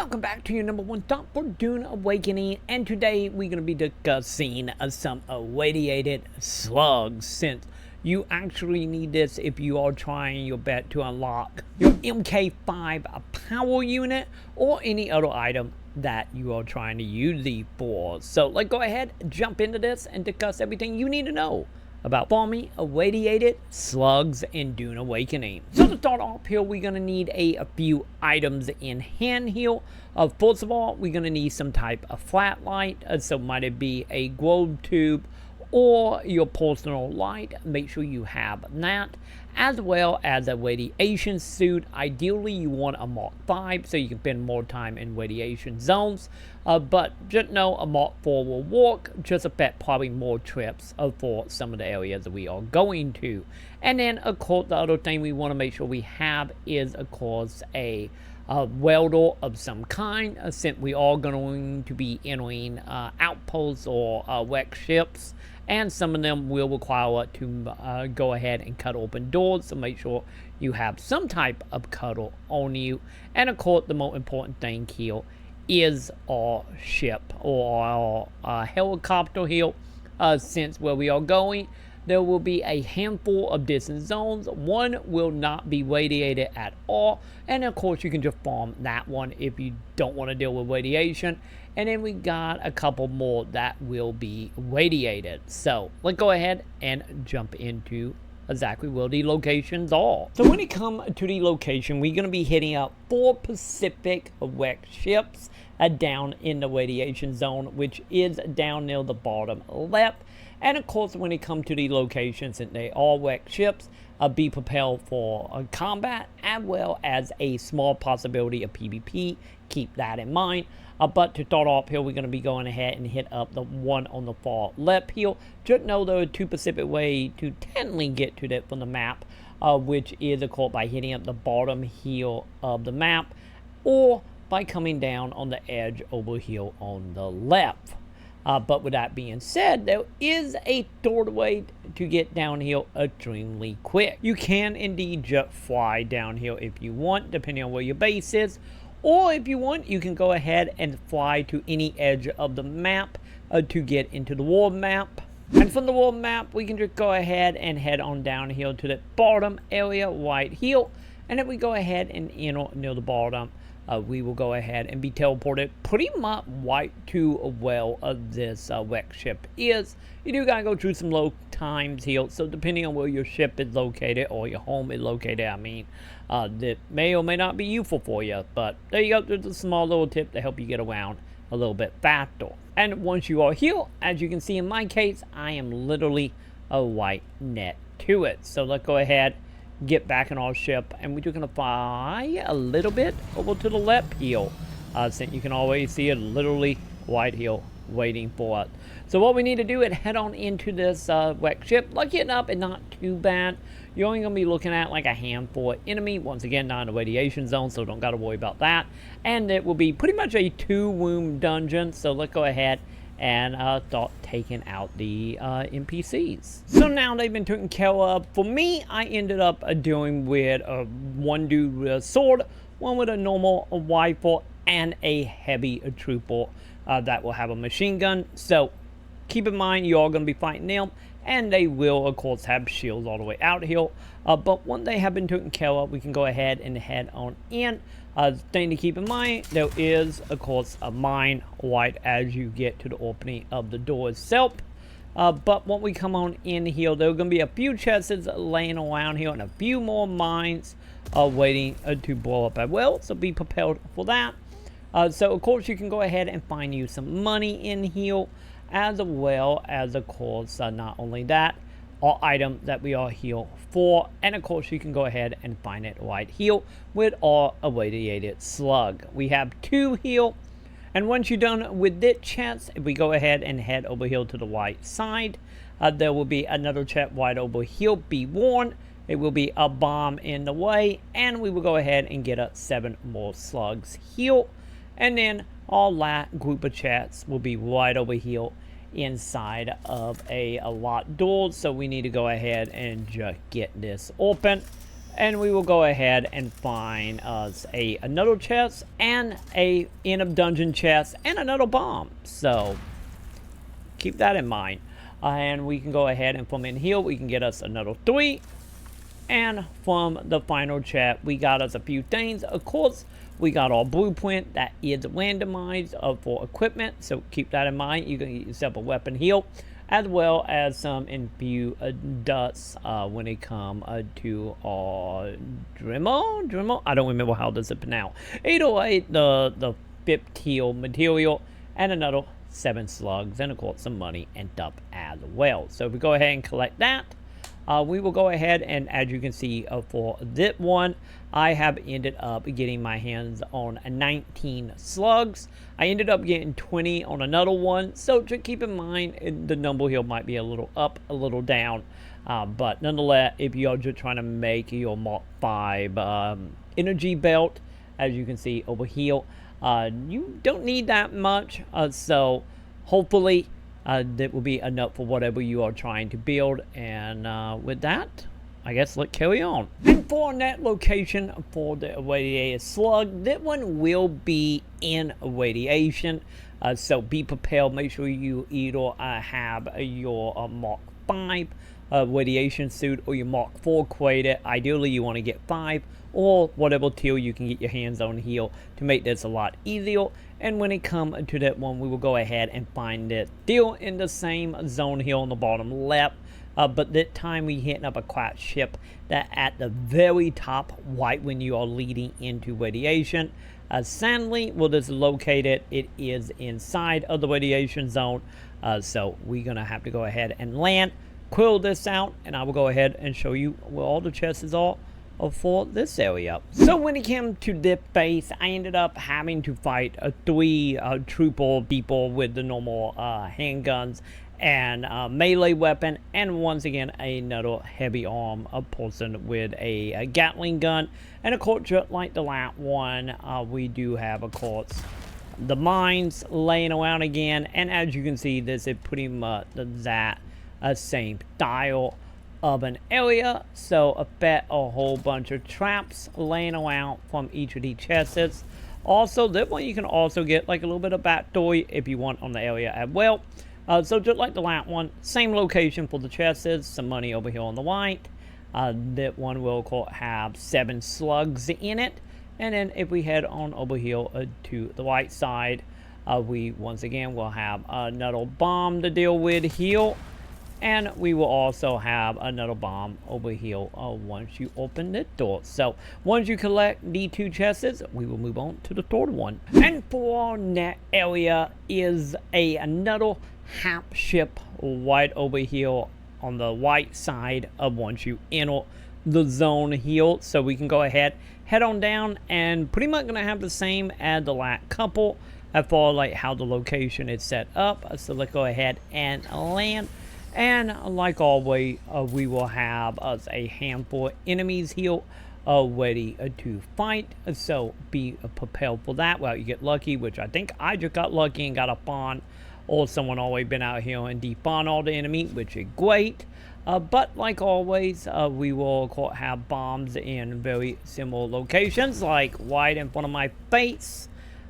Welcome back to your #1 stop for Dune Awakening, and today we're going to be discussing some irradiated slugs, since you actually need this if you are trying your best to unlock your MK5 power unit or any other item that you are trying to use these for. So let's go ahead, jump into this, and discuss everything you need to know about farming irradiated slugs in Dune Awakening. So to start off here, we're going to need a few items in hand here. First of all, we're going to need some type of flat light. So might it be a globe tube or your personal light. Make sure you have that, as well as a radiation suit. Ideally you want a Mark 5 so you can spend more time in radiation zones, but just know a Mark 4 will work, just affect probably more trips for some of the areas that we are going to. And then of course the other thing we want to make sure we have is of course a welder of some kind, since we are going to be entering outposts or wrecked ships, and some of them will require to go ahead and cut open doors, so make sure you have some type of cutter on you. And of course the most important thing here is our ship or our helicopter here, since where we are going there will be a handful of distant zones. One will not be radiated at all, and of course you can just farm that one if you don't want to deal with radiation. And then we got a couple more that will be radiated. So let's go ahead and jump into exactly where the locations are. So when it comes to the location, we're going to be hitting up 4 Pacific wrecked ships down in the radiation zone, which is down near the bottom left. And of course, when it comes to the locations, and they are wrecked ships, be prepared for combat, as well as a small possibility of PvP. Keep that in mind. But to start off here, we're going to be going ahead and hit up the one on the far left here. Just know there are 2 Pacific ways to technically get to that from the map, which is of course by hitting up the bottom here of the map, or by coming down on the edge over here on the left. But with that being said, there is a third way to get down here extremely quick. You can indeed just fly down here if you want, depending on where your base is. Or if you want, you can go ahead and fly to any edge of the map to get into the world map. And from the world map, we can just go ahead and head on down here to the bottom area right here. And if we go ahead and enter near the bottom, we will go ahead and be teleported pretty much right to where this wrecked ship is. You do gotta go through some low times here, so depending on where your ship is located, or your home is located, I mean, that may or may not be useful for you. But there you go, there's a small little tip to help you get around a little bit faster. And once you are here, as you can see in my case, I am literally right next to it. So let's go ahead, get back in our ship, and we're just gonna fly a little bit over to the left here, since you can always see it literally right here waiting for us. So what we need to do is head on into this wrecked ship. Lucky enough, it's not too bad. You're only gonna be looking at like a handful of enemy. Once again, not in the radiation zone, so don't gotta worry about that. And it will be pretty much a 2-room dungeon. So let's go ahead and start taking out the NPCs. So now they've been taken care of. For me, I ended up doing with one dude with a sword, one with a normal rifle, and a heavy trooper that will have a machine gun. So keep in mind, you are going to be fighting them, and they will of course have shields all the way out here. But when they have been taken care of, we can go ahead and head on in. Thing to keep in mind, there is of course a mine right as you get to the opening of the door itself. But when we come on in here, there are going to be a few chests laying around here, and a few more mines waiting to blow up as well, so be prepared for that. So of course you can go ahead and find you some money in here, as well as of course not only that, our item that we are here for. And of course you can go ahead and find it right here with our irradiated slug. We have 2 here, and once you're done with this chest, if we go ahead and head over here to the right side, there will be another chest right over here. Be warned, it will be a bomb in the way, and we will go ahead and get 7 more slugs here. And then our last group of chests will be right over here inside of a locked door. So we need to go ahead and just get this open. And we will go ahead and find us another chest and a end of dungeon chest and another bomb. So keep that in mind. And we can go ahead and from in here, we can get us another 3. And from the final chat, we got us a few things. Of course, we got our blueprint that is randomized for equipment. So keep that in mind. You can get yourself a weapon heal, as well as some infused dust when it comes to our Dremel. I don't remember how this is pronounced. Either way, the 15 material and another 7 slugs, and of course some money and stuff as well. So if we go ahead and collect that, we will go ahead and, as you can see, for this one, I have ended up getting my hands on 19 slugs. I ended up getting 20 on another one, so just keep in mind the number here might be a little up, a little down, but nonetheless, if you're just trying to make your Mark 5 energy belt, as you can see over here, you don't need that much, so hopefully that will be enough for whatever you are trying to build. And with that, I guess let's carry on. And for that location for the Irradiated Slug, that one will be in Irradiation. So be prepared. Make sure you either have your Mark 5 radiation suit or your Mark 4 created. Ideally, you want to get 5 or whatever tier you can get your hands on here to make this a lot easier. And when it comes to that one, we will go ahead and find it still in the same zone here on the bottom left. But this time we hitting up a quiet ship that at the very top right when you are leading into radiation. Sadly, where this is located, it is inside of the radiation zone. So we're going to have to go ahead and land, quill this out, and I will go ahead and show you where all the chests are for this area. So when it came to this base, I ended up having to fight 3 trooper people with the normal handguns and melee weapon, and once again another heavy arm person with a Gatling gun. And of course, just like the last one, we do have, of course, the mines laying around again. And as you can see, this is pretty much that same style of an area. So I bet a whole bunch of traps laying around from each of these chests. Also, this one you can also get like a little bit of backstory if you want on the area as well. So just like the last one, same location for the chests, some money over here on the right. That one will have 7 slugs in it. And then if we head on over here to the right side, we once again will have another bomb to deal with here. And we will also have another bomb over here once you open the door. So once you collect the 2 chests, we will move on to the third one. And for that area is another half ship right over here on the right side of once you enter the zone here. So we can go ahead, head on down, and pretty much gonna have the same as the last couple as far as like how the location is set up. So let's go ahead and land. And like always, we will have us a handful of enemies here ready to fight. So be prepared for that. Well, you get lucky, which I think I just got lucky and got a fawn, or someone always been out here and defawn all the enemy, which is great. But like always, we will have bombs in very similar locations, like right in front of my face,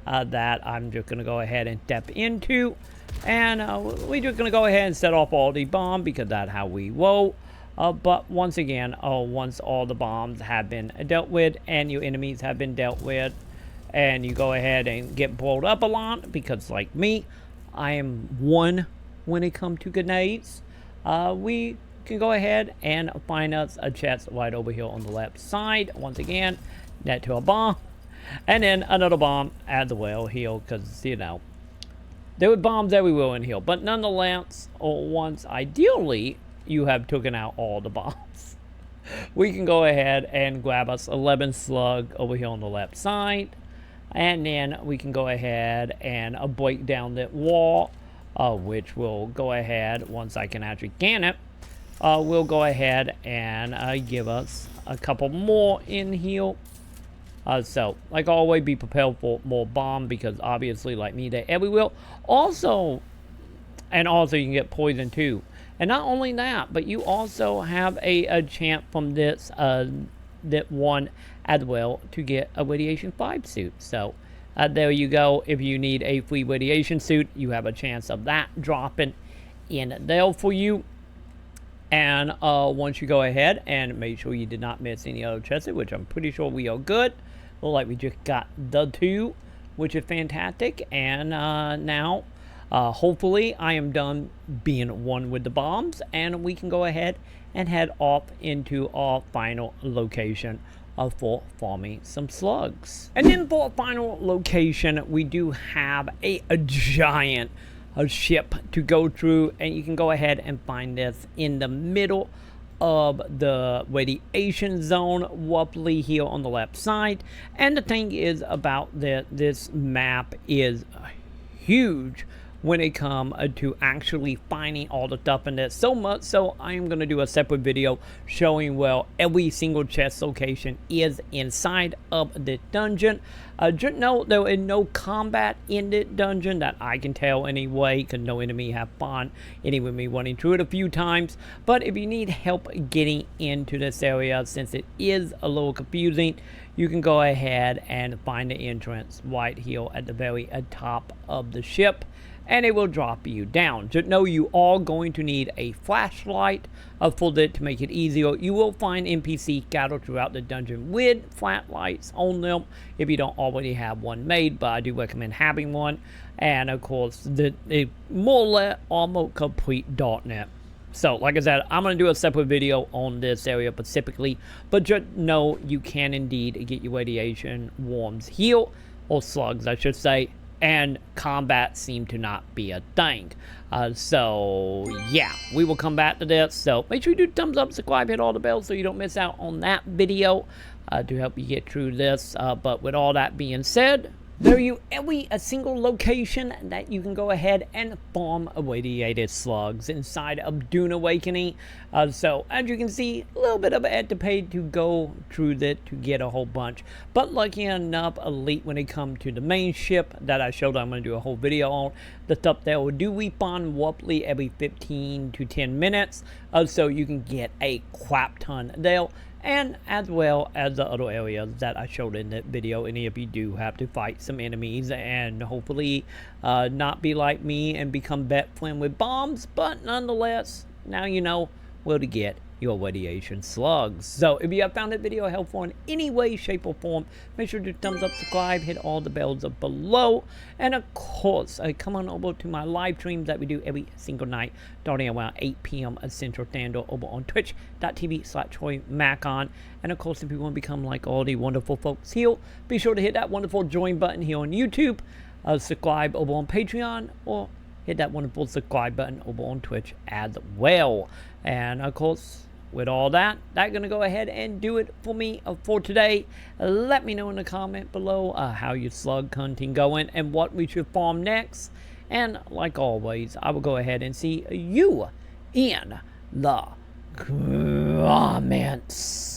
that I'm just going to go ahead and step into. And we're just going to go ahead and set off all the bombs because that's how we roll. But once again, once all the bombs have been dealt with and your enemies have been dealt with, and you go ahead and get blown up a lot, because like me, I am 1 when it comes to grenades, we can go ahead and find us a chest right over here on the left side. Once again, net to a bomb, and then another bomb as well here, because, you know, there were bombs everywhere in here. But nonetheless, once ideally you have taken out all the bombs, we can go ahead and grab us 11 slug over here on the left side. And then we can go ahead and break down that wall, which will go ahead, once I can actually can it, we'll go ahead and give us a couple more in here. So, like always, be prepared for more bomb, because obviously, like me, they're everywhere. Also, you can get poison too. And not only that, but you also have a chance from this that one as well to get a Radiation 5 suit. So there you go. If you need a free Radiation suit, you have a chance of that dropping in there for you. And once you go ahead and make sure you did not miss any other chests, which I'm pretty sure we are good. Look like we just got the 2, which is fantastic. And now, hopefully, I am done being one with the bombs, and we can go ahead and head off into our final location for farming some slugs. And then for our final location, we do have a giant ship to go through, and you can go ahead and find this in the middle of the radiation zone, roughly here on the left side. And the thing is about this map is huge when it comes to actually finding all the stuff in there. So much so I am going to do a separate video showing where every single chest location is inside of the dungeon. Just know there is no combat in the dungeon that I can tell anyway, because no enemy have fun any with me running through it a few times. But if you need help getting into this area, since it is a little confusing, you can go ahead and find the entrance right here at the very top of the ship, and it will drop you down. Just know you are going to need a flashlight for that to make it easier. You will find NPC scattered throughout the dungeon with flashlights on them if you don't already have one made, but I do recommend having one. And of course, the more or less almost complete darknet. So, like I said, I'm going to do a separate video on this area specifically, but just know you can indeed get your radiation worms here, or slugs, I should say, and combat seem to not be a thing. So yeah, we will come back to this. So make sure you do thumbs up, subscribe, hit all the bells so you don't miss out on that video to help you get through this. But with all that being said, there you every a single location that you can go ahead and farm irradiated slugs inside of Dune Awakening. So as you can see, a little bit of it had to pay to go through that to get a whole bunch. But lucky enough, elite when it comes to the main ship that I showed, I'm going to do a whole video on the stuff that will do respawn roughly every 15 to 10 minutes. So you can get a crap ton there. And as well as the other areas that I showed in that video. And if you do have to fight some enemies and hopefully not be like me and become bet friend with bombs, but nonetheless, now you know where to get your radiation slugs. So if you have found that video helpful in any way, shape, or form, make sure to thumbs up, subscribe, hit all the bells up below, and of course, come on over to my live streams that we do every single night, starting around 8 p.m. Central Standard over on twitch.tv/Maconn. And of course, if you want to become like all the wonderful folks here, be sure to hit that wonderful join button here on YouTube, subscribe over on Patreon, or hit that wonderful subscribe button over on Twitch as well. And of course, with all that, that's going to go ahead and do it for me for today. Let me know in the comment below how your slug hunting going and what we should farm next. And like always, I will go ahead and see you in the comments.